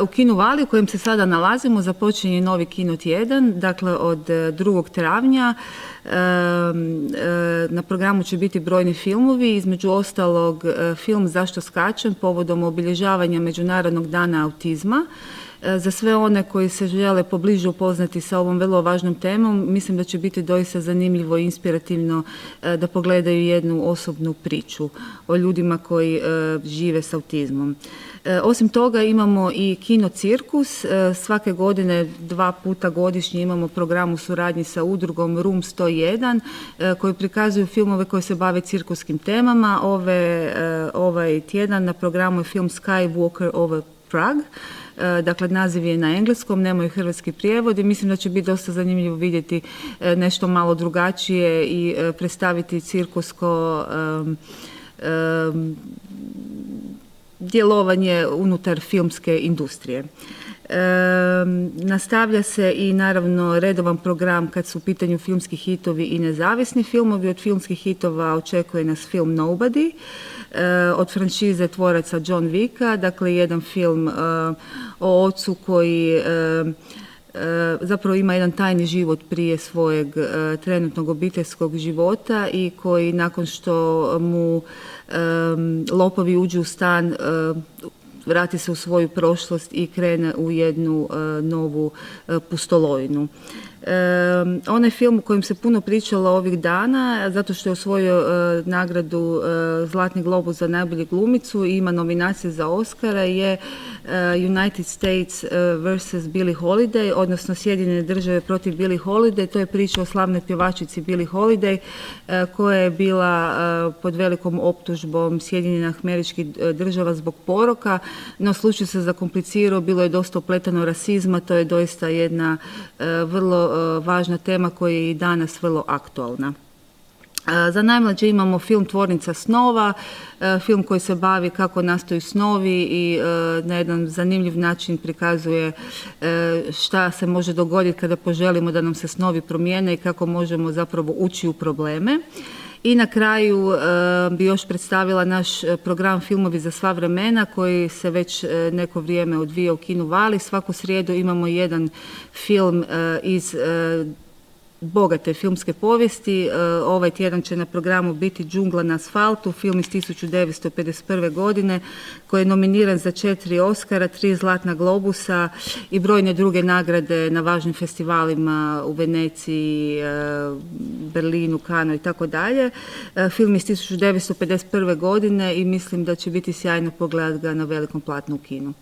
U Kinu Vali u kojem se sada nalazimo započinje novi kino tjedan, dakle od 2. travnja. Na programu će biti brojni filmovi, između ostalog film Zašto skačem povodom obilježavanja Međunarodnog dana autizma. Za sve one koji se žele pobliže upoznati sa ovom vrlo važnom temom, mislim da će biti doista zanimljivo i inspirativno da pogledaju jednu osobnu priču o ljudima koji žive s autizmom. Osim toga imamo i kino cirkus. Svake godine 2 puta godišnje imamo program u suradnji sa udrugom Room 101 koji prikazuju filmove koji se bave cirkuskim temama. Ovaj tjedan na programu je film Skywalker over Prague. Dakle, naziv je na engleskom, nemaju hrvatski prijevod i mislim da će biti dosta zanimljivo vidjeti nešto malo drugačije i predstaviti cirkusko djelovanje unutar filmske industrije. Nastavlja se i naravno redovan program kad su u pitanju filmski hitovi i nezavisni filmovi. Od filmskih hitova očekuje nas film Nobody, od franšize tvoraca John Wicka, dakle jedan film o ocu koji zapravo ima jedan tajni život prije svojeg trenutnog obiteljskog života i koji nakon što mu lopovi uđu u stan vrati se u svoju prošlost i krene u jednu novu pustolovinu. Onaj film u kojem se puno pričalo ovih dana, zato što je osvojio nagradu Zlatni globus za najbolju glumicu i ima nominacije za Oscara, je United States vs. Billie Holiday, odnosno Sjedinjene države protiv Billie Holiday. To je priča o slavnoj pjevačici Billie Holiday koja je bila pod velikom optužbom Sjedinjenih Američkih Država zbog poroka, no slučaj se zakomplicirao, bilo je dosta upletano rasizma, to je doista jedna vrlo važna tema koja je i danas vrlo aktualna. Za najmlađe imamo film Tvornica snova, film koji se bavi kako nastaju snovi i na jedan zanimljiv način prikazuje šta se može dogoditi kada poželimo da nam se snovi promijene i kako možemo zapravo ući u probleme. I na kraju bi još predstavila naš program Filmovi za sva vremena koji se već neko vrijeme odvija u Kinu Vali. Svaku srijedu imamo jedan film iz bogate filmske povijesti. Ovaj tjedan će na programu biti Džungla na asfaltu, film iz 1951. godine koji je nominiran za 4 Oscara, 3 Zlatna globusa i brojne druge nagrade na važnim festivalima u Veneciji, Berlinu, Kanu i tako dalje. Film iz 1951. godine i mislim da će biti sjajno pogledati ga na velikom platnu u kinu.